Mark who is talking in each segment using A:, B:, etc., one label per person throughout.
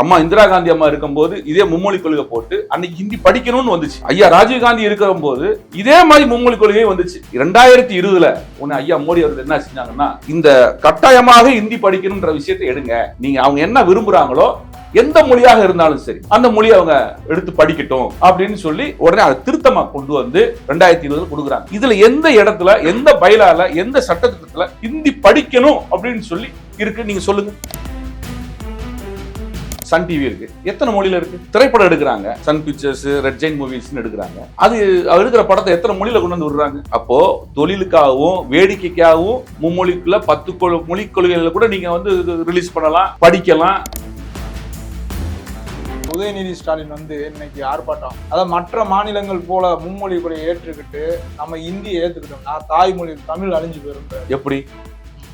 A: அம்மா இந்திரா காந்தி அம்மா இருக்கும்போது இதே மும்மொழி கொள்கை போட்டு அன்னைக்கு ஹிந்தி படிக்கணும்னு வந்துச்சு. ஐயா ராஜீவ் காந்தி இருக்கிற போது இதே மாதிரி மும்மொழி கொள்கை வந்துச்சு. 2020 உன்னை ஐயா மோடி அவர்கள் என்ன செஞ்சாங்கன்னா, இந்த கட்டாயமாக ஹிந்தி படிக்கணும்ன்ற விஷயத்தை எடுங்க. நீங்க அவங்க என்ன விரும்புறாங்களோ எந்த மொழியாக இருந்தாலும் சரி அந்த மொழியை அவங்க எடுத்து படிக்கட்டும் அப்படின்னு சொல்லி உடனே அதை திருத்தமா கொண்டு வந்து 2020 கொடுக்குறாங்க. இதுல எந்த இடத்துல, எந்த பைலால, எந்த சட்டத்திட்டத்துல ஹிந்தி படிக்கணும் அப்படின்னு சொல்லி இருக்கு? நீங்க சொல்லுங்க. சன் டிவி இருக்கு, எத்தனை மொழியில இருக்கு? திரைப்படம் எடுக்கிறாங்க, Sun Pictures, Red Giant Movies எடுக்கிறாங்க. அது எடுக்கிற படத்தை எத்தனை மொழியில கொண்டு வந்து விடுறாங்க? அப்போ தொழிலுக்காகவும் வேடிக்கைக்காகவும் மும்மொழிக்குள்ள 10 மொழி கொள்கைகளை கூட நீங்க வந்து ரிலீஸ் பண்ணலாம், படிக்கலாம்.
B: உதயநிதி ஸ்டாலின் வந்து இன்னைக்கு ஆர்ப்பாட்டம், அதாவது மற்ற மாநிலங்கள் போல மும்மொழி கொள்கையை ஏற்றுக்கிட்டு நம்ம இந்தியை ஏற்றுக்கிட்டோம்னா தாய்மொழி தமிழ் அழிஞ்சு போயிரும்.
A: எப்படி?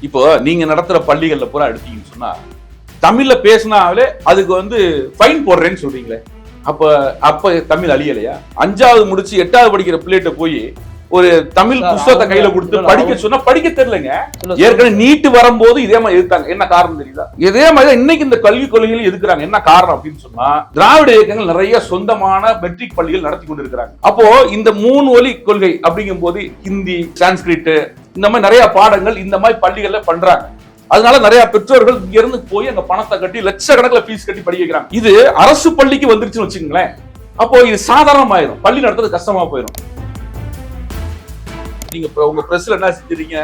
A: இப்போ நீங்க நடத்துற பள்ளிகள்ல பூரா எடுத்தீங்கன்னு சொன்னா தமிழ்ல பேசினாலே அதுக்கு வந்து ஃபைன் போடுறேன்னு சொல்றீங்களே, அப்ப தமிழ் அழியலையா? 5வது முடிச்சு 8வது படிக்கிற பிள்ளைகிட்ட போய் ஒரு தமிழ் புத்தகத்தை கையில கொடுத்து படிக்க சொன்னா படிக்க தெரியலங்க. ஏற்கனவே நீட்டு வரும்போது இதே மாதிரி எதிர்த்தாங்க. என்ன காரணம் தெரியுதா? இதே மாதிரி இன்னைக்கு இந்த கல்வி கொள்கைகள் எதுக்குறாங்க. என்ன காரணம் அப்படின்னு சொன்னா, திராவிட இயக்கங்கள் நிறைய சொந்தமான மெட்ரிக் பள்ளிகள் நடத்தி கொண்டு இருக்கிறாங்க. அப்போ இந்த 3 மொழி கொள்கை அப்படிங்கும் போது ஹிந்தி, சான்ஸ்கிரிட் இந்த மாதிரி நிறைய பாடங்கள் இந்த மாதிரி பள்ளிகள்ல பண்றாங்க. அதனால நிறைய பெற்றோர்கள் இங்க இருந்து போய் அங்க பணத்தை கட்டி லட்சக்கணக்கில் ஃபீஸ் கட்டி படிக்க வைக்கிறாங்க. இது அரசு பள்ளிக்கு வந்துருச்சுன்னு வச்சுக்கோங்களேன், அப்போ இது சாதாரணமாயிரும், பள்ளி நடத்துறது கஷ்டமா போயிடும். நீங்க உங்க பிரஸ்ல என்ன செஞ்சீங்க?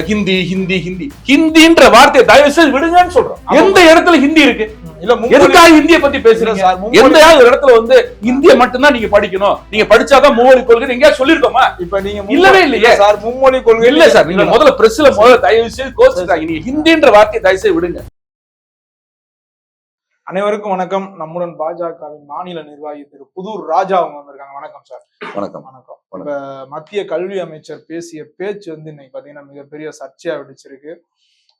A: ஹிந்தி ஹிந்தி ஹிந்தி ஹிந்தின்ற வார்த்தையை தயவு செய்து விடுங்கன்னு சொல்றோம். எந்த இடத்துல ஹிந்தி இருக்கு? எதுக்காக ஹிந்தியை பத்தி பேசுறீங்க? எந்த இடத்துல வந்து ஹிந்தியை மட்டும்தான் நீங்க படிக்கணும், நீங்க படிச்சாதான் மும்மொழி கொள்கை எங்கேயா சொல்லிருக்கோமா?
B: இப்ப நீங்க
A: இல்லவே இல்லையே
B: சார், மும்மொழி கொள்கை
A: இல்ல சார். நீங்க முதல்ல பிரஸ்ல தயவு செய்து கோச்சுட்டாங்க. நீங்க ஹிந்தின்ற வார்த்தையை தயவு செய்து விடுங்க.
B: அனைவருக்கும் வணக்கம். நம்முடன் பாஜகவின் மாநில நிர்வாகி திரு புதூர் ராஜா அவங்க வந்திருக்காங்க. வணக்கம் சார்.
A: வணக்கம்.
B: வணக்கம். இப்ப மத்திய கல்வி அமைச்சர் பேசிய பேச்சு வந்து இன்னைக்கு பாத்தீங்கன்னா மிகப்பெரிய சர்ச்சையா வெடிச்சிருக்கு.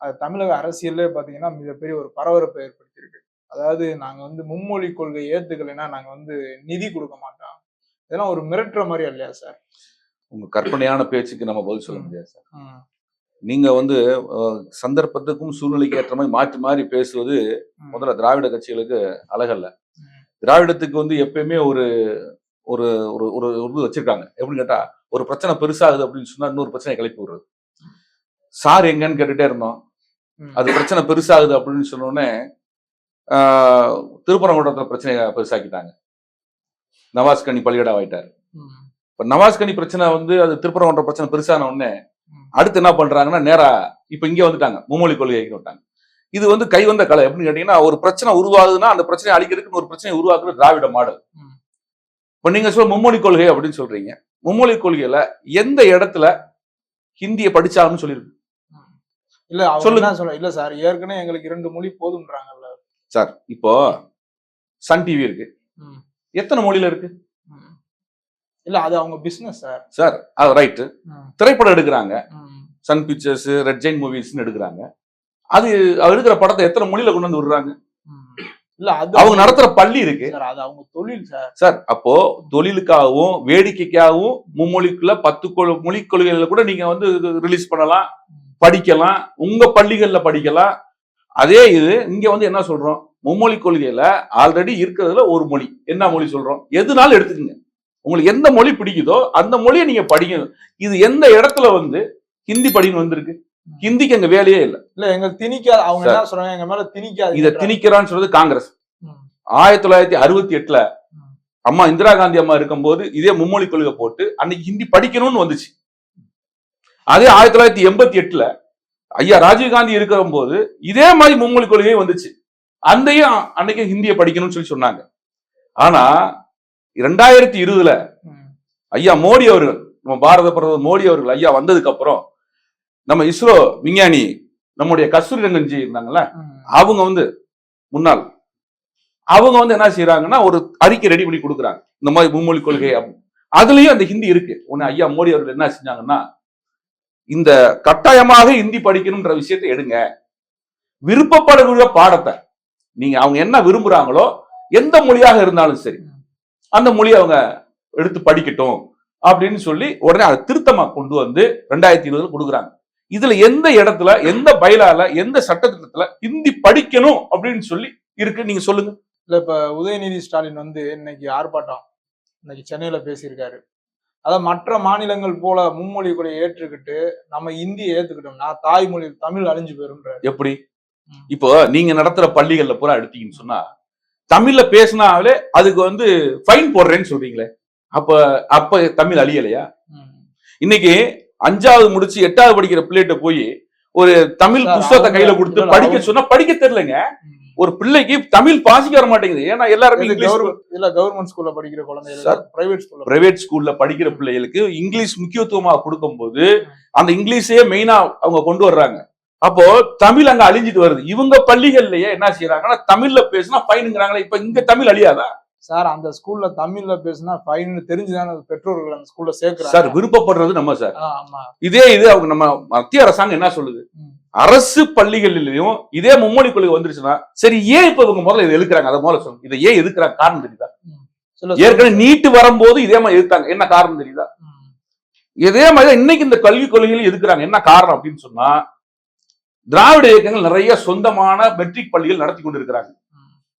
B: அது தமிழக அரசியல்ல பாத்தீங்கன்னா மிகப்பெரிய ஒரு பரபரப்பை ஏற்படுத்தியிருக்கு. அதாவது நாங்க வந்து மும்மொழி கொள்கை ஏத்துக்கலைன்னா நாங்க வந்து நிதி கொடுக்க மாட்டோம். இதெல்லாம் ஒரு மிரட்டுற மாதிரி இல்லையா சார்?
A: உங்க கற்பனையான பேச்சுக்கு நம்ம பதில் சொல்ல முடியாது சார். நீங்க வந்து சந்தர்ப்பத்துக்கும் சூழ்நிலைக்கு ஏற்ற மாதிரி மாற்றி மாறி பேசுவது முதல்ல திராவிட கட்சிகளுக்கு அழகல்ல. திராவிடத்துக்கு வந்து எப்பயுமே ஒரு ஒரு ஒரு இது வச்சிருக்காங்க. எப்படின்னு கேட்டா, ஒரு பிரச்சனை பெருசாகுது அப்படின்னு சொன்னா இன்னொரு பிரச்சனையை கிளப்பி விடுறது. சார் எங்கன்னு கேட்டுட்டே இருந்தோம், அது பிரச்சனை பெருசாகுது அப்படின்னு சொன்னோடனே திருப்பரங்குன்றத்துல பிரச்சனையை பெருசாக்கிட்டாங்க. நவாஸ்கனி பலியிடம் ஆயிட்டாரு. இப்ப நவாஸ்கனி பிரச்சனை வந்து அது திருப்பரங்குன்ற பிரச்சனை பெருசான உடனே அடுத்து என்ன பண்றாங்கன்னா, நேரா இப்ப இங்க வந்துட்டாங்க, மும்மொழி கொள்கையை விட்டாங்க. இது வந்து கை வந்த கலை. எப்படின்னு கேட்டீங்கன்னா, ஒரு பிரச்சனை உருவாகுதுன்னா அந்த பிரச்சனையை அழிக்கிறதுக்கு ஒரு பிரச்சனையை உருவாக்குற திராவிட மாடல். இப்ப நீங்க சொல்ல மும்மொழி கொள்கை அப்படின்னு சொல்றீங்க. மும்மொழி கொள்கையில எந்த இடத்துல ஹிந்தியை படிச்சாங்கன்னு சொல்லிருக்கு?
B: இல்ல சொல்லுங்க. இல்ல சார், ஏற்கனவே எங்களுக்கு 2 மொழி போதும்ன்றாங்கல்ல
A: சார். இப்போ சன் டிவி இருக்கு, எத்தனை மொழியில இருக்கு?
B: இல்ல அது அவங்க பிசினஸ் சார்.
A: சார் அது ரைட்டு. திரைப்படம் எடுக்கிறாங்க, Sun Pictures, Red Giant Movies எடுக்கிறாங்க. அது எடுக்கிற படத்தை எத்தனை மொழியில கொண்டு வந்து விடுறாங்க?
B: இல்ல அது
A: அவங்க நடத்துற பள்ளி இருக்கு
B: சார், அது அவங்க தொழில் சார்.
A: சார் அப்போ தொழிலுக்காகவும் வேடிக்கைக்காகவும் மும்மொழிக்குள்ள 10 மொழி கொள்கைகளை கூட நீங்க வந்து ரிலீஸ் பண்ணலாம், படிக்கலாம், உங்க பள்ளிகள்ல படிக்கலாம். அதே இது இங்க வந்து என்ன சொல்றோம்? மும்மொழி கொள்கையில ஆல்ரெடி இருக்கிறதுல ஒரு மொழி. என்ன மொழி சொல்றோம்? எதுனாலும் எடுத்துக்கங்க, உங்களுக்கு எந்த மொழி பிடிக்குதோ அந்த மொழியை நீங்க படிங்க. இது எந்த இடத்துல வந்து ஹிந்தி படின்னு வந்திருக்கு? ஹிந்திக்கு அங்க வேலையே இல்லை.
B: இல்ல எங்களுக்கு திணிக்காது. அவங்க என்ன சொல்றாங்க, எங்க மேல திணிக்காது.
A: இதை திணிக்கிறான்னு சொல்றது காங்கிரஸ். 1968 அம்மா இந்திரா காந்தி அம்மா இருக்கும்போது இதே மும்மொழி கொள்கை போட்டு அன்னைக்கு ஹிந்தி படிக்கணும்னு வந்துச்சு. அதே 1988 ஐயா ராஜீவ் காந்தி இருக்கிற போது இதே மாதிரி மும்மொழி கொள்கை வந்துச்சு. அந்தையும் அன்னைக்கு ஹிந்தியை படிக்கணும்னு சொல்லி சொன்னாங்க. ஆனா 2020 ஐயா மோடி அவர்கள், நம்ம பாரத பிரதமர் மோடி அவர்கள் ஐயா வந்ததுக்கு அப்புறம் நம்ம இஸ்ரோ விஞ்ஞானி நம்முடைய கஸ்தூரி ரங்கன்ஜி இருந்தாங்கல்ல, அவங்க வந்து முன்னாள் அவங்க வந்து என்ன செய்யறாங்கன்னா ஒரு அறிக்கை ரெடி பண்ணி கொடுக்குறாங்க, இந்த மாதிரி மும்மொழி கொள்கை. அதுலயும் அந்த ஹிந்தி இருக்கு. உடனே ஐயா மோடி அவர்கள் என்ன செஞ்சாங்கன்னா, இந்த கட்டாயமாக ஹிந்தி படிக்கணும்ன்ற விஷயத்தை எடுங்க, விருப்பப்படக்கூடிய பாடத்தை நீங்க அவங்க என்ன விரும்புறாங்களோ எந்த மொழியாக இருந்தாலும் சரி அந்த மொழியை அவங்க எடுத்து படிக்கட்டும் அப்படின்னு சொல்லி உடனே அதை திருத்தமா கொண்டு வந்து 2020 கொடுக்குறாங்க. இதுல எந்த இடத்துல, எந்த பைலால, எந்த சட்டத்திட்டத்துல ஹிந்தி படிக்கணும் அப்படின்னு சொல்லி இருக்கு? நீங்க சொல்லுங்க.
B: இல்ல இப்ப உதயநிதி ஸ்டாலின் வந்து இன்னைக்கு ஆர்ப்பாட்டம் இன்னைக்கு சென்னையில பேசியிருக்காரு. அதாவது மற்ற மாநிலங்கள் போல மும்மொழி கொள்கையை ஏற்றுக்கிட்டு நம்ம இந்தியை ஏத்துக்கிட்டோம்னா தாய்மொழி தமிழ் அழிஞ்சு போயிரும்ன்றாரு.
A: எப்படி? இப்போ நீங்க நடத்துற பள்ளிகள்ல பூரா எடுத்தீங்கன்னு சொன்னா தமிழ்ல பேசினாலே அதுக்கு வந்து ஃபைன் போடுறேன்னு சொல்றீங்களே, அப்ப அப்ப தமிழ் அழியலையா? இன்னைக்கு 5வது முடிச்சு 8வது படிக்கிற பிள்ளைகிட்ட போய் ஒரு தமிழ் புஸ்தகத்தை கையில கொடுத்து படிக்க சொன்னா படிக்க தெரியலங்க. ஒரு பிள்ளைக்கு தமிழ் வாசிக்க வர மாட்டேங்குது. ஏன்னா எல்லாருமே
B: இல்ல கவர்மெண்ட் ஸ்கூல்ல படிக்கிற குழந்தைகள்
A: பிரைவேட் ஸ்கூல்ல படிக்கிற பிள்ளைகளுக்கு இங்கிலீஷ் முக்கியத்துவமா கொடுக்கும் போது அந்த இங்கிலீஷையே மெயினா அவங்க கொண்டு வர்றாங்க. அப்போ தமிழ் அங்க அழிஞ்சிட்டு வருது. இவங்க பள்ளிகள்லயே என்ன செய்யறாங்கன்னா தமிழ்ல பேசினா ஃபைனுங்கிறாங்களே. இப்ப இங்க தமிழ் அழியாதா
B: சார்? அந்த ஸ்கூல்ல தமிழ்ல பேசினா ஃபைன் தெரிஞ்சுதானே பெற்றோர்கள் அந்த ஸ்கூல்ல சேர்க்கிறாங்க
A: சார். விருப்பப்படுறது நம்ம சார்.
B: ஆமா.
A: இது அவங்க நம்ம மத்திய அரசாங்கம் என்ன சொல்லுது? அரசு பள்ளிகளிலும் இதே மும்மொழி கொள்கை வந்துருச்சுன்னா சரி, ஏன் இப்ப இவங்க முதல்ல இதை எதுக்குறாங்க? அதை முதல்ல சொல்லுங்க. இதை ஏன் எதுக்குறாங்க? காரணம் தெரியுதா? ஏற்கனவே நீட்டு வரும்போது இதே மாதிரி எதிர்த்தாங்க. என்ன காரணம் தெரியுதா? இதே மாதிரி இன்னைக்கு இந்த கல்விக் கொள்கையில எதுக்குறாங்க. என்ன காரணம் அப்படின்னு சொன்னா, திராவிட இயக்கங்கள் நிறைய சொந்தமான மெட்ரிக் பள்ளிகள் நடத்தி கொண்டிருக்கிறாங்க.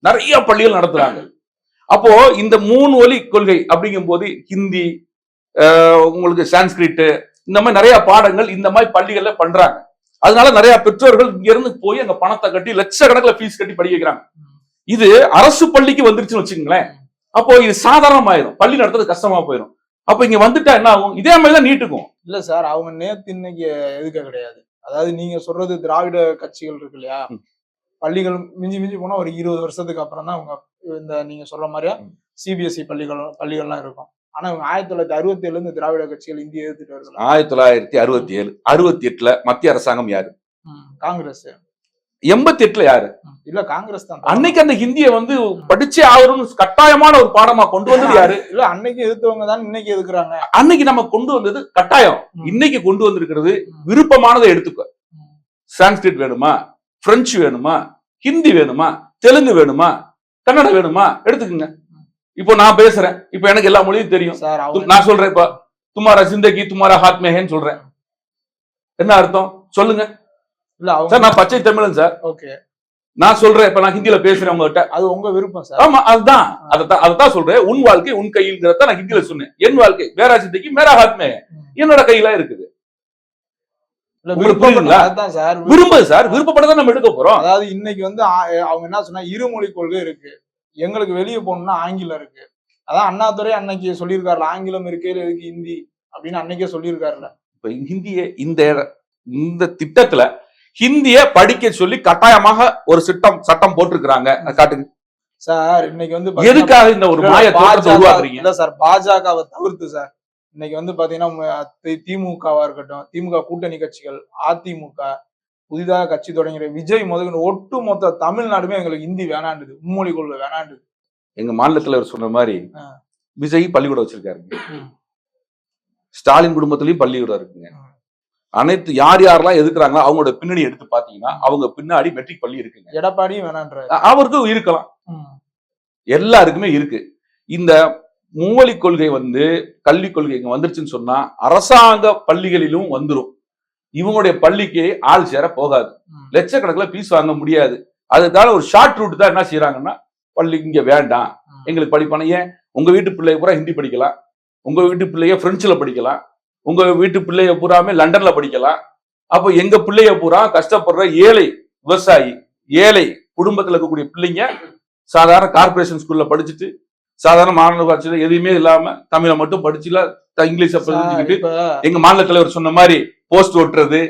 A: நிறைய பள்ளிகள் நடத்துறாங்க. அப்போ இந்த 3 மொழி கொள்கை அப்படிங்கும் போது ஹிந்தி, உங்களுக்கு சான்ஸ்கிரிட், இந்த மாதிரி நிறைய பாடங்கள் இந்த மாதிரி பள்ளிகள்ல பண்றாங்க. அதனால நிறைய பெற்றோர்கள் இங்க இருந்து போய் அங்க பணத்தை கட்டி லட்சக்கணக்கில் ஃபீஸ் கட்டி படிக்க வைக்கிறாங்க. இது அரசு பள்ளிக்கு வந்துருச்சுன்னு வச்சுக்கோங்களேன், அப்போ இது சாதாரணமாயிரும், பள்ளி நடத்துறது கஷ்டமா போயிடும். அப்ப இங்க வந்துட்டா என்ன ஆகும்? இதே மாதிரிதான் நீட்டுக்கும்.
B: இல்ல சார், அவங்க நேத்து இன்னைக்கு எதுக்க கிடையாது. அதாவது நீங்க சொல்றது திராவிட கட்சிகள் இருக்கு இல்லையா, பள்ளிகள் மிஞ்சி மிஞ்சி போனா ஒரு 20 வருஷத்துக்கு அப்புறம் தான் அவங்க இந்த நீங்க சொல்ற மாதிரியா சிபிஎஸ்இ பள்ளிகள்லாம் இருக்கும். ஆனா இவங்க 1967 இருந்து திராவிட கட்சிகள் இந்திய எதிர்த்துட்டு வருது.
A: 1967 68ல மத்திய அரசாங்கம் யாரு?
B: காங்கிரஸ்.
A: 88ல யாரு?
B: இல்ல காங்கிரஸ் தான்.
A: அன்னைக்கு அந்த ஹிந்தியை வந்து படிச்சே ஆகணும்னு கட்டாயமான ஒரு பாடமா கொண்டு வந்தது யாரு?
B: இல்ல அன்னைக்கு எதிர்த்தவங்க தான் இன்னைக்கு எதுக்குறாங்க.
A: அன்னைக்கு நம்ம கொண்டு வந்தது கட்டாயம், இன்னைக்கு கொண்டு வந்திருக்கிறது விருப்பமானதை எடுத்துக்க. சான்ஸ்கிரிட் வேணுமா, பிரெஞ்சு வேணுமா, ஹிந்தி வேணுமா, தெலுங்கு வேணுமா, கன்னடம் வேணுமா, எடுத்துக்கங்க. இப்போ நான் பேசுறேன், இப்ப எனக்கு எல்லா மொழியும் தெரியும். நான் சொல்றேன், இப்ப துமாரா ஜிந்தகி துமாரா ஹாத் மே ஹேன்னு சொல்றேன். என்ன அர்த்தம் சொல்லுங்க? இல்ல சார், நான் பச்சை தமிழன் சார். ஓகே, நான் சொல்றேன், இப்ப நான் ஹிந்தியில பேசுறேன் உங்ககிட்ட, அது உங்க விருப்பம் சார். ஆமா, அதுதான் அதத்தான் சொல்றேன். உன் வாழ்க்கை உன் கையில்ங்கிறத நான் ஹிந்தியில சொன்னேன். என் வாழ்க்கை மேரா ஜிந்தகி மேரா ஹாத் மே, என்னோட கையில இருக்குது. உங்களுக்கு புரியுதுங்களா? அதான் சார், விரும்புது சார், விருப்பப்பட்டதான் நம்ம எடுக்க போறோம்.
B: அதாவது இன்னைக்கு வந்து அவங்க என்ன சொன்னா, இருமொழி கொள்கை இருக்கு, எங்களுக்கு வெளியே போகணும்னா ஆங்கிலம் இருக்கு. அதான் அண்ணாதுரை அன்னைக்கு சொல்லியிருக்காருல, ஆங்கிலம் இருக்கே எதுக்கு ஹிந்தி அப்படின்னு அன்னைக்கே சொல்லியிருக்காருல்ல.
A: இப்ப ஹிந்திய இந்த திட்டத்துல ஹிந்திய படிக்க சொல்லி கட்டாயமாக ஒரு சட்டம் போட்டிருக்கிறாங்க. காட்டுங்க
B: சார். இன்னைக்கு வந்து
A: எதுக்காக இந்த ஒரு மாய தோற்றத்தை உருவாக்குறீங்க?
B: இல்ல சார், பாஜகவை தவிர்த்து சார் இன்னைக்கு வந்து பாத்தீங்கன்னா திமுகவா இருக்கட்டும், திமுக கூட்டணி கட்சிகள், அதிமுக, புதிதாக கட்சி தொடங்குற விஜய் முதல் ஒட்டு மொத்த தமிழ்நாடுமே எங்களுக்கு ஹிந்தி வேணாண்டுது, மும்மொழி கொள்கை வேணாண்டுது.
A: எங்க மாநிலத்துல சொன்ன மாதிரி விஜய் பள்ளிக்கூடம் வச்சிருக்காருங்க, ஸ்டாலின் குடும்பத்திலயும் பள்ளிக்கூடம் இருக்குங்க. அனைத்து யார் யாரெல்லாம் எதுக்குறாங்களோ அவங்களோட பின்னணி எடுத்து பாத்தீங்கன்னா அவங்க பின்னாடி மெட்ரிக் பள்ளி இருக்குங்க.
B: எடப்பாடியும் வேணான்ற
A: அவருக்கும் இருக்கலாம், எல்லாருக்குமே இருக்கு. இந்த மும்மொழி கொள்கை வந்து கல்விக் கொள்கை இங்க வந்துருச்சுன்னு சொன்னா அரசாங்க பள்ளிகளிலும் வந்துரும். இவங்களுடைய பள்ளிக்கு ஆள் சேர போகாது, லட்சக்கணக்கில் ஃபீஸ் வாங்க முடியாது. அதுக்கான ஒரு ஷார்ட் ரூட் தான் என்ன செய்யறாங்கன்னா, பள்ளி இங்க வேண்டாம், எங்களுக்கு படிப்பான. ஏன் உங்க வீட்டு பிள்ளைய பூரா ஹிந்தி படிக்கலாம், உங்க வீட்டு பிள்ளைய பிரெஞ்சுல படிக்கலாம், உங்க வீட்டு பிள்ளைய பூராமே லண்டன்ல படிக்கலாம். அப்போ எங்க பிள்ளைய பூரா கஷ்டப்படுற ஏழை விவசாயி, ஏழை குடும்பத்துல இருக்கக்கூடிய பிள்ளைங்க சாதாரண கார்பரேஷன் ஸ்கூல்ல படிச்சுட்டு சாதாரண மாநில காட்சியில எதுவுமே இல்லாம தமிழை மட்டும் படிச்சுல இங்கிலீஷ புரிஞ்சுக்கிட்டு எங்க மாநில தலைவர் சொன்ன மாதிரி போஸ்ட் ஓட்டுறது,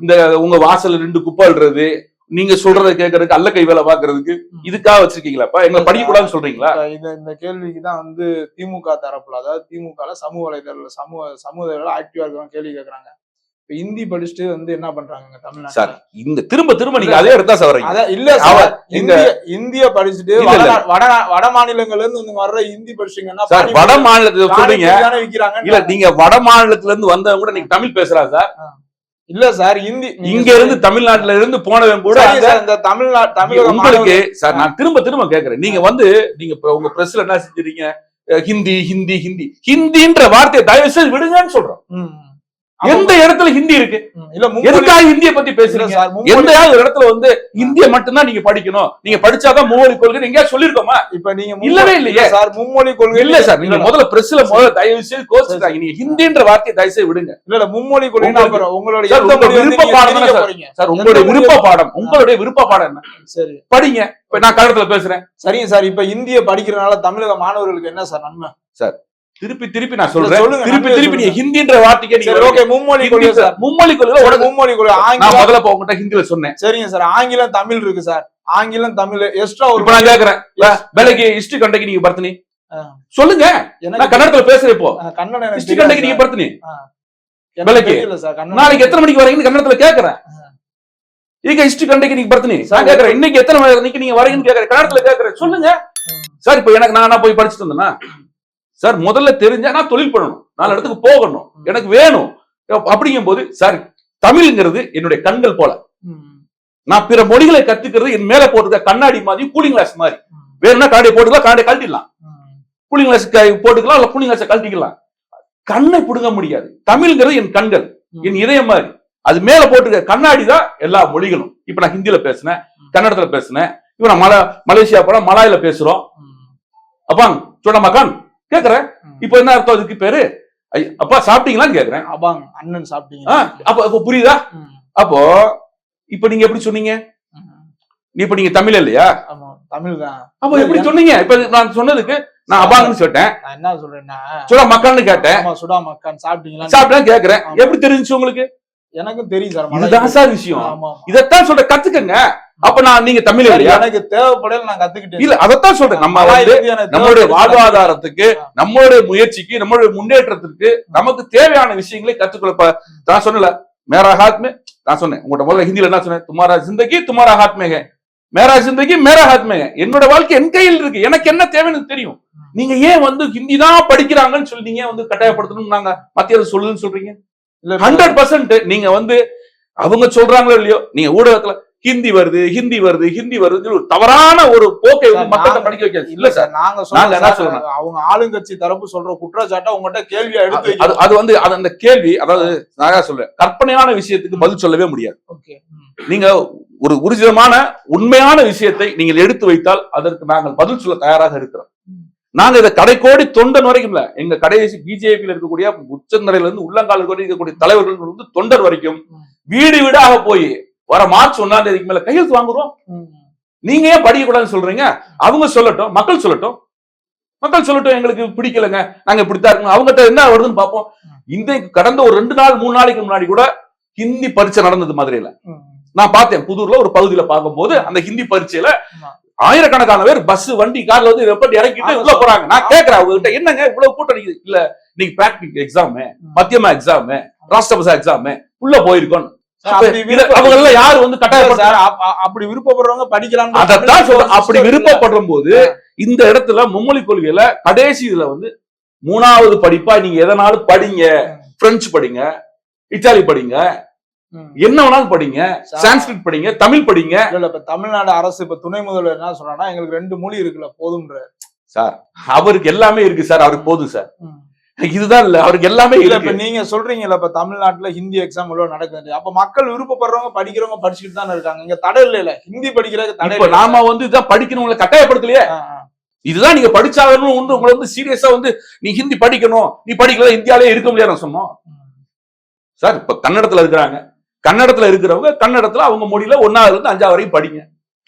A: இந்த உங்க வாசல் 2 குப்பை அள்ளுறது, நீங்க சொல்றதை கேட்கறதுக்கு அல்ல கை வேலை பாக்குறதுக்கு, இதுக்காக வச்சிருக்கீங்களாப்பா? எங்களை படிக்க கூடாதுன்னு சொல்றீங்களா?
B: இந்த கேள்விக்குதான் வந்து திமுக தரப்புல, அதாவது திமுக சமூக வலைதள சமூக ஆக்டிவா இருக்கிறவங்க கேள்வி கேட்கறாங்க. இப்ப ஹிந்தி படிச்சுட்டு வந்து என்ன பண்றாங்க தமிழ்நாடு
A: சார்? இந்த திரும்ப நீங்க அதே எடுத்தா சார்
B: இல்ல இந்திய படிச்சுட்டு வட மாநிலங்கள்ல இருந்து வர்ற ஹிந்தி படிச்சீங்கன்னா
A: வட மாநிலத்துல சொல்றீங்க இல்ல, நீங்க வட மாநிலத்துல இருந்து வந்தவங்க கூட நீங்க தமிழ் பேசுறா சார்?
B: இல்ல சார், ஹிந்தி
A: இங்க இருந்து தமிழ்நாட்டுல இருந்து போனவன் கூட உங்களுக்கு சார், நான் திரும்ப கேக்குறேன். நீங்க வந்து நீங்க உங்க பிரஸ்ல என்ன செஞ்சீங்க, ஹிந்தி ஹிந்தி ஹிந்தி ஹிந்தின்ற வார்த்தையை தயவு செய்து விடுங்கன்னு சொல்றோம். எந்த இடத்துல ஹிந்தி இருக்கு?
B: இல்ல
A: எதுக்காக ஹிந்தியை பத்தி பேசுறீங்க
B: சார்,
A: எந்தையாவது ஒரு இடத்துல வந்து இந்திய மட்டும்தான் நீங்க படிக்கணும், நீங்க படிச்சாதான் மும்மொழி கொள்கை எங்கேயா சொல்லிருக்கோமா?
B: இப்ப நீங்க
A: இல்லவே இல்லையே
B: சார். மும்மொழி கொள்கை
A: இல்ல சார். நீங்க முதல்ல பிரஸ்ல முதல்ல தயவு செய்து கோச்சுட்டாங்க. நீங்க ஹிந்தின்ற வார்த்தையை தயவு செய்து விடுங்க.
B: இல்ல மும்மொழி கொள்கை உங்களுடைய
A: விருப்ப பாடம் சார். உங்களுடைய விருப்ப பாடம், உங்களுடைய விருப்ப பாடம் என்ன?
B: சரி
A: படிங்க. இப்ப நான் கன்னடத்துல பேசுறேன்.
B: சரிங்க சார். இப்ப இந்திய படிக்கிறதுனால தமிழக மாணவர்களுக்கு என்ன சார் நன்மை?
A: சார் திருப்பி நான் சொல்றேன்.
B: சொல்லுங்க,
A: திருப்பி நீங்க ஹிந்தின்ற வார்த்தைக்கே நீங்க
B: ஓகே மும்மொழி கொள்கை சார்.
A: மும்மொழி கொள்கை உடனே
B: மும்மொழி கொள்கை
A: நான்
B: ஆங்கிலம்
A: முதல்ல போகிட்ட ஹிந்தில சொன்னேன்.
B: சரிங்க சார். ஆங்கிலம் தமிழ் இருக்கு சார். ஆங்கிலம் தமிழ் எக்ஸ்ட்ரா ஒரு
A: இப்ப நான் கேக்குறேன், பெலகி இஷ்டி கண்டைக்கு நீங்க பர்த்தனி சொல்லுங்க. நான் கன்னடத்துல பேசுறேன். இப்போ
B: கன்னடம்
A: இஷ்டி கண்டைக்கு நீங்க பர்த்தனி
B: எனக்கு தெரியல சார். கன்னடம்
A: நாளைக்கு எத்தனை மணிக்கு வரீங்கன்னு கன்னடத்துல கேக்குறேன். ಈಗ ಇಷ್ಟು ಗಂಟೆಗೆ நீங்க பர்த்தனி நான் கேக்குறேன். இன்னைக்கு எத்தனை மணிக்கு நீங்க வரீங்கன்னு கேக்குறேன். கன்னடத்துல கேக்குறேன். சொல்லுங்க சார். இப்ப எனக்கு நான் போய் படிச்சுட்டு வந்தேன்னா சார், முதல்ல தெரிஞ்சா நான் தொழில் பண்ணணும், 4 இடத்துக்கு போகணும், எனக்கு வேணும். அப்படிங்கும் போது சார், தமிழ்ங்கிறது என்னுடைய கண்கள் போல. நான் பிற மொழிகளை கத்துக்கிறது என் மேல போட்டுக்க கண்ணாடி மாதிரி, கூலிங் கிளாஸ் மாதிரி. வேணும்னா காடியை போட்டுக்கலாம், காடியை கழட்டிடலாம். கூலிங் கிளாஸ் போட்டுக்கலாம், இல்ல கூலிங் கிளாஸ் கழட்டிக்கலாம். கண்ணை புடுங்க முடியாது. தமிழ்ங்கிறது என் கண்கள், என் இதயம் மாதிரி. அது மேல போட்டுக்க கண்ணாடி தான் எல்லா மொழிகளும். இப்ப நான் ஹிந்தியில பேசினேன், கன்னடத்துல பேசினேன். இப்ப நான் மலேசியா போனா மலாயில பேசுறோம். அப்பாங் சொன்ன மகான் கேக்குறேன். இப்ப என்ன அர்த்தம் அதுக்கு பேரு? அப்பா சாப்பிட்டீங்களான்னு கேக்குறேன்.
B: அப்பாங்க அண்ணன் சாப்பிட்டீங்க.
A: அப்ப புரியுதா? அப்போ இப்ப நீங்க எப்படி சொன்னீங்க? இப்ப நீங்க தமிழ் இல்லையா?
B: தமிழ் தான்.
A: அப்ப எப்படி சொன்னீங்க? இப்ப நான் சொன்னதுக்கு நான் அபாங்கன்னு சொல்லிட்டேன்.
B: என்ன சொல்றேன்னா
A: சுடா மக்கான்னு கேட்டேன்.
B: சுடா மக்கான் சாப்பிட்டீங்களா?
A: சாப்பிட்டேன் கேக்குறேன். எப்படி தெரிஞ்சு உங்களுக்கு?
B: எனக்கும் தெரியும் சார்.
A: இதுதான் சார் விஷயம். இதத்தான் சொல்ற, கத்துக்கங்க. அப்ப நான் நீங்க தமிழ் இல்லையா?
B: எனக்கு தேவைப்படல, நான் கத்துக்கிட்டேன்.
A: இல்ல அதத்தான் சொல்றேன். நம்ம நம்மளுடைய வாழ்வாதாரத்துக்கு, நம்மளுடைய முயற்சிக்கு, நம்மளுடைய முன்னேற்றத்திற்கு நமக்கு தேவையான விஷயங்களை கத்துக்கொள்ள. நான் சொன்னல மேரா ஹாத் மே, நான் சொன்னேன் உங்கள்கிட்ட முதல்ல ஹிந்தியில என்ன சொன்னேன்? துமாரா ஜிந்தகி துமாரா ஹாத் மேக, மேரா ஜிந்தகி மேரா ஹாத் மேக. என்னோட வாழ்க்கை என் கையில் இருக்கு, எனக்கு என்ன தேவைன்னு தெரியும். நீங்க ஏன் வந்து ஹிந்தி தான் படிக்கிறாங்கன்னு சொல்லி நீங்க வந்து கட்டாயப்படுத்தணும் நாங்க மத்திய அரசு சொல்லுதுன்னு சொல்றீங்க? 100% நீங்க வந்து அவங்க சொல்றாங்களோ இல்லையோ, நீங்க ஊடகத்துல ஹிந்தி வருது ஹிந்தி வருது ஹிந்தி வருது ஒரு தவறான ஒரு போக்கை மக்களை படிக்க வைக்காது. இல்ல சார், நாங்க என்ன சொல்றோம்,
B: அவங்க ஆளுங்கட்சி தரப்பு சொல்ற குற்றச்சாட்டை உங்ககிட்ட கேள்வியா எடுத்து
A: அது வந்து அந்த கேள்வி, அதாவது நான் சொல்றேன், கற்பனையான விஷயத்துக்கு பதில் சொல்லவே முடியாது. நீங்க ஒரு ஊர்ஜிதமான உண்மையான விஷயத்தை நீங்கள் எடுத்து வைத்தால் அதற்கு நாங்கள் பதில் சொல்ல தயாராக இருக்கிறோம். நாங்க இதை கடைக்கோடி தொண்டன் வரைக்கும் இல்ல, எங்க கடைசி பிஜேபியில் இருக்கக்கூடிய உச்சந்தரையில இருந்து உள்ளங்கால இருக்கக்கூடிய தலைவர்கள் வந்து தொண்டர் வரைக்கும் வீடு வீடாக போய் வர மார்ச் 1ஆம் தேதிக்கு மேல கையெழுத்து வாங்குறோம். நீங்க ஏன் படிக்க கூடாதுன்னு சொல்றீங்க? அவங்க சொல்லட்டும், மக்கள் சொல்லட்டும், எங்களுக்கு பிடிக்கலங்க, நாங்க இப்படித்தான் இருக்கணும். அவங்ககிட்ட என்ன வருதுன்னு பார்ப்போம். இந்த கடந்த ஒரு 2 நாள் 3 நாளைக்கு முன்னாடி கூட ஹிந்தி பரீட்சை நடந்தது மதுரையில. நான் பார்த்தேன், புதூர்ல ஒரு பகுதியில பார்க்கும்போது அந்த ஹிந்தி பரீட்சையில ஆயிரக்கணக்கான பேர் பஸ் வண்டி கார்ல வந்து வெப்பட்டி இறக்கிட்டு உள்ள போறாங்க. நான் கேட்கிறேன் அவங்க கிட்ட, என்னங்க இவ்வளவு கூட்டம்? இல்ல நீங்க பிராக்டிகல் எக்ஸாம், மத்தியமா எக்ஸாம், ராஷ்டிரபதி எக்ஸாம் உள்ள போயிருக்கோம். அவங்க எல்லாம் யாரு வந்து கட்டாயப்படுறாங்க?
B: அப்படி விருப்பப்படுறவங்க படிக்கலாம்.
A: அதான் சொல்றேன். அப்படி விருப்பப்படும் போது இந்த இடத்துல மும்மொழி கொள்கையில கடைசி இதுல வந்து 3வது படிப்பா நீங்க எதனாலும் படிங்க. பிரெஞ்சு படிங்க, இத்தாலி படிங்க, என்ன வேணாலும் படிங்க, சான்ஸ்கிரிட் படிங்க, தமிழ் படிங்க.
B: இல்ல இப்ப தமிழ்நாடு அரசு இப்ப துணை முதல்வர் என்ன சொல்றாங்கன்னா, எங்களுக்கு 2 மொழி இருக்குல்ல போதும்ன்ற.
A: சார் அவருக்கு எல்லாமே இருக்கு சார், அவருக்கு போதும் சார். இதுதான் இல்ல, அவருக்கு எல்லாமே இல்ல.
B: இப்ப நீங்க சொல்றீங்கல்ல, இப்ப தமிழ்நாட்டுல ஹிந்தி எக்ஸாம் நடக்குது. அப்ப மக்கள் விருப்பப்படுறவங்க படிக்கிறவங்க படிச்சுட்டு தானே இருக்காங்க. இங்க தடை இல்ல, ஹிந்தி படிக்கிறதுக்கு தடை.
A: இப்ப நாம வந்து இதான் படிக்கணும்ல கட்டாயப்படுத்தலையே. இதுதான் நீங்க படிச்சாகணும். உங்களை வந்து சீரியஸா வந்து நீ ஹிந்தி படிக்கணும், நீ படிக்கல இந்தியாலே இருக்க முடியாது சொன்னோம் சார். இப்ப கன்னடத்துல இருக்கிறாங்க, கன்னடத்துல இருக்கிறவங்க கன்னடத்துல அவங்க மொழியில 1ஆவதுல இருந்து 5ஆவது வரைக்கும் படிங்க.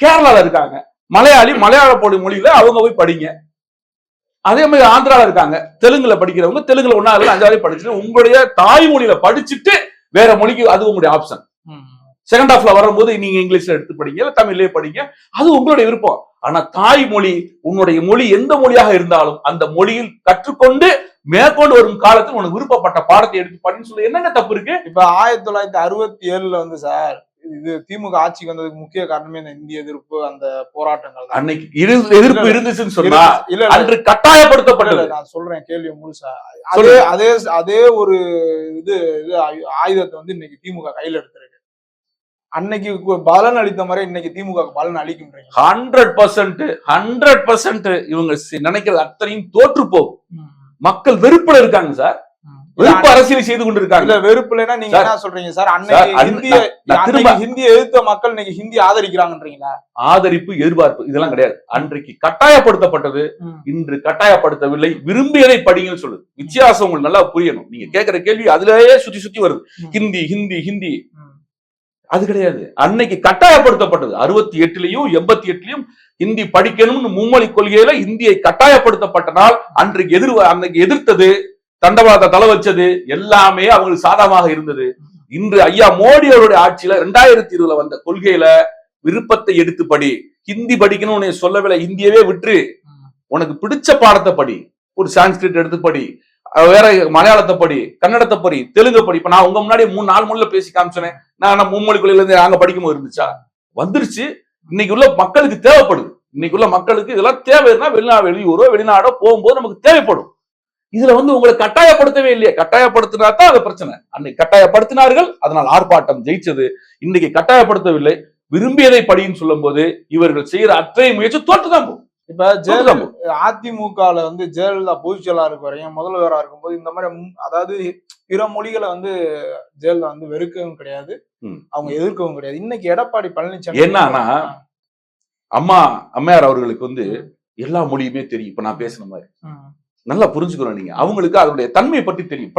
A: கேரளால இருக்காங்க மலையாள மொழியில அவங்க போய் படிங்க. அதே மாதிரி ஆந்திரால இருக்காங்க, தெலுங்குல படிக்கிறவங்க தெலுங்குல 1ஆவதுல இருந்து 5ஆவது படிச்சுட்டு உங்களுடைய தாய்மொழியில படிச்சுட்டு வேற மொழிக்கு அது உங்களுடைய ஆப்ஷன். செகண்ட் ஹாஃப்ல வரும்போது நீங்க இங்கிலீஷ்ல எடுத்து படிங்க, இல்ல தமிழ்லயே படிங்க, அது உங்களுடைய விருப்பம். ஆனா தாய்மொழி, உன்னுடைய மொழி எந்த மொழியாக இருந்தாலும் அந்த மொழியில் கற்றுக்கொண்டு மேற்கொண்டு வரும் காலத்தில் உனக்கு விருப்பப்பட்ட பாடத்தை எடுத்து படின்னு சொல்லி என்னென்ன தப்பு இருக்கு?
B: இப்ப 1967 வந்து சார், இது திமுக ஆட்சிக்கு வந்ததுக்கு முக்கிய காரணமே இந்த இந்திய எதிர்ப்பு, அந்த போராட்டங்கள்.
A: அன்னைக்கு எதிர்ப்பு இருந்துச்சுன்னு சொன்னா இல்ல, அன்று கட்டாயப்படுத்தப்பட்டது.
B: நான் சொல்றேன் கேள்வி முழுசா. அதே ஒரு இது ஆயுதத்தை வந்து இன்னைக்கு திமுக கையில எடுத்திருக்கு. அன்னைக்கு பலன் அளித்த மாதிரி இன்னைக்கு திமுக பலன் அளிக்கின்றீங்க.
A: 100% இவங்க நினைக்கிறது அத்தனையும் தோற்று போகும். மக்கள் வெறுப்புல இருக்காங்க சார். வெறுப்பு அரசியலை செய்து கொண்டிருக்காங்க.
B: இல்ல வெறுப்புலன்னா நீங்க
A: சார்,
B: என்ன சொல்றீங்க சார்?
A: சார்,
B: அன்னைக்கு ஹிந்தி எதிர்த்த மக்கள் இன்னைக்கு ஹிந்தி ஆதரிக்கிறாங்கன்றீங்களா?
A: ஆதரிப்பு, எதிர்பார்ப்பு இதெல்லாம் கிடையாது. அன்றைக்கு கட்டாயப்படுத்தப்பட்டது, இன்று கட்டாயப்படுத்தவில்லை. விரும்பியதை படிங்கன்னு சொல்லுது. வித்தியாசம் உங்களுக்கு நல்லா புரியணும். நீங்க கேட்கிற கேள்வி அதுலயே சுத்தி சுத்தி வருது. ஹிந்தி ஹிந்தி ஹிந்தி அது கிடையாது. அன்னைக்கு கட்டாயப்படுத்தப்பட்டது. 68லயும் 88லயும் ஹிந்தி படிக்கணும்னு மும்மொழி கொள்கையில இந்தியை கட்டாயப்படுத்தப்பட்ட நாள் அன்றைக்கு எதிர்த்தது, தண்டவாளத்தை தலை வச்சது எல்லாமே அவங்களுக்கு சாதகமாக இருந்தது. இன்று ஐயா மோடி அவருடைய ஆட்சியில 2020 வந்த கொள்கையில விருப்பத்தை எடுத்து படி. ஹிந்தி படிக்கணும்னு சொல்லவில்லை. இந்தியவே விட்டு உனக்கு பிடிச்ச பாடத்தை படி. ஒரு சான்ஸ்கிரிட் எடுத்து படி, வேற மலையாளத்தை படி, கன்னடத்தை படி, தெலுங்கு படி. இப்ப நான் உங்க முன்னாடி 3-4 மொழியில பேசி காமிச்சேன். நான் மும்மொழி கொள்கையில இருந்து நாங்க படிக்கும்போது இருந்துச்சா? வந்துருச்சு. இன்னைக்கு உள்ள மக்களுக்கு தேவைப்படுது. இன்னைக்கு உள்ள மக்களுக்கு இதெல்லாம் தேவைன்னா வெளியூரோ வெளிநாடோ போகும்போது நமக்கு தேவைப்படும். இதுல உங்களை கட்டாயப்படுத்தவே இல்லையே. கட்டாயப்படுத்தினா தான் அது பிரச்சனை. அன்னைக்கு கட்டாயப்படுத்தினார்கள், அதனால் ஆர்ப்பாட்டம் ஜெயிச்சது. இன்னைக்கு கட்டாயப்படுத்தவில்லை. விரும்பியதை படின்னு சொல்லும் போது இவர்கள் செய்யற அத்தனை முயற்சி தோற்றுதான் போகும்.
B: இப்ப அதிமுகல ஜெயலலிதா பொதுச்செயலாளருக்கு வரையும் முதல்வரா இருக்கும்போது இந்த மாதிரி அதாவது பிற மொழிகளை ஜெயலலிதா வெறுக்கவும் கிடையாது, அவங்க எதிர்க்கவும் கிடையாது. இன்னைக்கு எடப்பாடி பழனிசாமி
A: என்னன்னா, அம்மையார் அவர்களுக்கு எல்லா மொழியுமே தெரியும். இப்ப நான் பேசின மாதிரி நல்லா புரிஞ்சுக்கிறோம். நீங்க அவங்களுக்கு அதனுடைய தன்மையை பற்றி தெரியும்.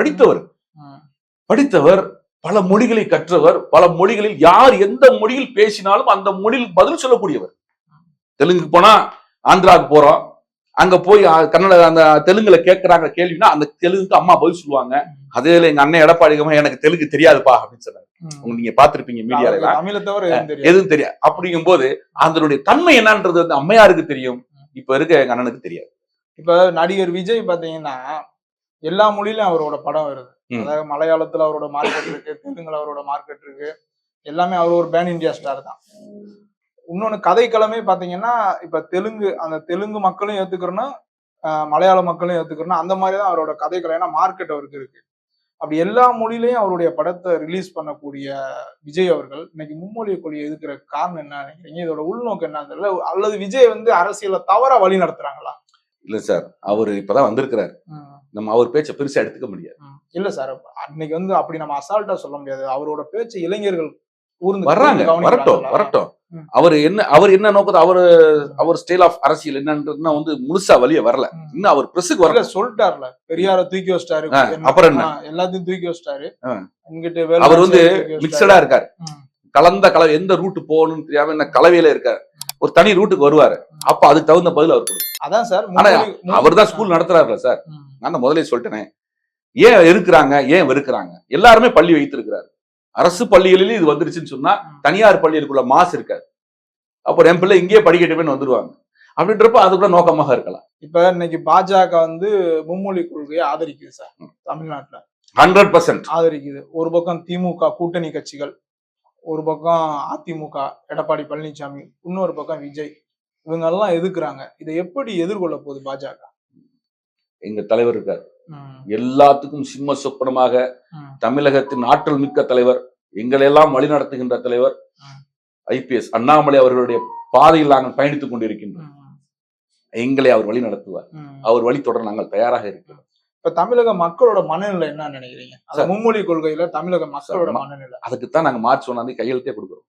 A: படித்தவர் பல மொழிகளை கற்றவர், பல மொழிகளில் யார் எந்த மொழியில் பேசினாலும் அந்த மொழியில் பதில் சொல்லக்கூடியவர். தெலுங்குக்கு போனா ஆந்திராவுக்கு போறோம், அங்க போய் கன்னட அந்த தெலுங்குல கேட்கறாங்க கேள்வினா அந்த தெலுங்குக்கு அம்மா பதில் சொல்லுவாங்க. அதே எங்க அண்ணன் எடப்பாடி எனக்கு தெலுங்கு தெரியாதுப்பா அப்படின்னு சொன்னாரு. நீங்க பாத்திருப்பீங்க மீடியால, எதுவும் தெரியாது. அப்படிங்கும் போது அதனுடைய தன்மை என்னன்றது அம்மையாருக்கு தெரியும். இப்ப இருக்க எங்க அண்ணனுக்கு தெரியாது.
B: இப்ப நடிகர் விஜய் பாத்தீங்கன்னா எல்லா மொழியிலும் அவரோட படம் வருது. அதாவது மலையாளத்துல அவரோட மார்க்கெட் இருக்கு, தெலுங்குல அவரோட மார்க்கெட் இருக்கு, எல்லாமே அவர் ஒரு பேன் இந்தியா ஸ்டார் தான். இன்னொன்னு கதைக்களமே பாத்தீங்கன்னா இப்ப தெலுங்கு மக்களும் ஏத்துக்கிறோம், மலையாள மக்களும் ஏத்துக்கிறோம். அந்த மாதிரிதான் அவரோட கதைக்களம். ஏன்னா மார்க்கெட் அவருக்கு இருக்கு. அப்படி எல்லா மொழியிலையும் அவருடைய படத்தை ரிலீஸ் பண்ணக்கூடிய விஜய் அவர்கள் இன்னைக்கு மும்மொழி கொள்கையை எதுக்குற காரணம் என்ன நினைக்கிறீங்க? இதோட உள்நோக்கம் என்ன தெரியல. அல்லது விஜய் அரசியலை தவறா வழி நடத்துறாங்களா?
A: இல்ல சார், அவரு இப்பதான் வந்திருக்கிறாரு. நம்ம அவர் பேச்சை பெருசா எடுத்துக்க முடியாது.
B: இல்ல சார், அன்னைக்கு அப்படி நம்ம அசால்ட்டா சொல்ல முடியாது. அவரோட பேச்சு இளைஞர்கள்
A: வர்றாங்க, வரட்டும். அவர் என்ன நோக்கத்தை அவர் ஸ்டைல் ஆஃப் அரசியல் என்னன்றது முழுசா வழிய வரல. இன்னும் அவர் பிரஸுக்கு வரல.
B: சொல்லிட்டாருல, பெரியார தூக்கி வச்சிட்டாரு,
A: அப்புறம் என்ன
B: எல்லாத்தையும் தூக்கி வச்சிட்டாரு.
A: அவர் மிக்சடா இருக்காரு. கலந்த கலவை, எந்த ரூட்டு போகணும்னு தெரியாம என்ன கலவையில இருக்காரு. ஒரு தனி ரூட்டுக்கு வருவாரு. அப்ப அதுக்கு தகுந்த பதில் அவர் கொடுக்கும்.
B: அதான் சார்,
A: அவர் தான் ஸ்கூல் நடத்துறாருல சார். நான் முதலே சொல்லிட்டேனே, ஏன் இருக்கிறாங்க, ஏன் வெறுக்கிறாங்க. எல்லாருமே பள்ளி வைத்திருக்கிறாரு. அரசு பள்ளிகளில் இது வந்துருச்சுன்னு சொன்னா தனியார் பள்ளிகளுக்குள்ள மாசு இருக்காது. அப்போ என் பிள்ளை இங்கேயே படிக்கட்டுமே வந்துருவாங்க. அப்படின்றப்ப அது கூட நோக்கமாக இருக்கலாம்.
B: இப்ப இன்னைக்கு பாஜக மும்மொழி கொள்கையை ஆதரிக்குது சார். தமிழ்நாட்டுல
A: 100%
B: ஆதரிக்குது. ஒரு பக்கம் திமுக கூட்டணி கட்சிகள், ஒரு பக்கம் அதிமுக எடப்பாடி பழனிசாமி, இன்னொரு பக்கம் விஜய், இவங்க எல்லாம் எதிர்க்கிறாங்க. இதை எப்படி எதிர்கொள்ள போகுது பாஜக?
A: எங்க தலைவர் இருக்காரு, எல்லாத்துக்கும் சிம்ம சொப்பனமாக தமிழகத்தின் ஆற்றல் மிக்க தலைவர், எங்களெல்லாம் வழிநடத்துகின்ற தலைவர் IPS அண்ணாமலை அவர்களுடைய பாதையில் நாங்கள் பயணித்துக் கொண்டிருக்கின்றோம். எங்களை அவர் வழி நடத்துவார். அவர் வழி தொடர நாங்கள் தயாராக இருக்கிறோம்.
B: இப்ப தமிழக மக்களோட மனநிலை என்ன நினைக்கிறீங்க? மும்மொழி கொள்கையில தமிழக மக்களோட மனநிலை,
A: அதுக்குத்தான் நாங்க மார்ச் 1 கையெழுத்தே கொடுக்குறோம்.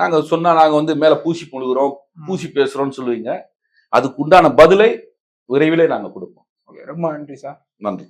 A: நாங்க சொன்னா நாங்க மேல பூசி பொழுகிறோம், பூசி பேசுறோம்னு சொல்லுவீங்க. அதுக்கு உண்டான பதிலை விரைவிலே நாங்க கொடுப்போம்.
B: ரொம்ப நன்றி சார்.
A: நன்றி.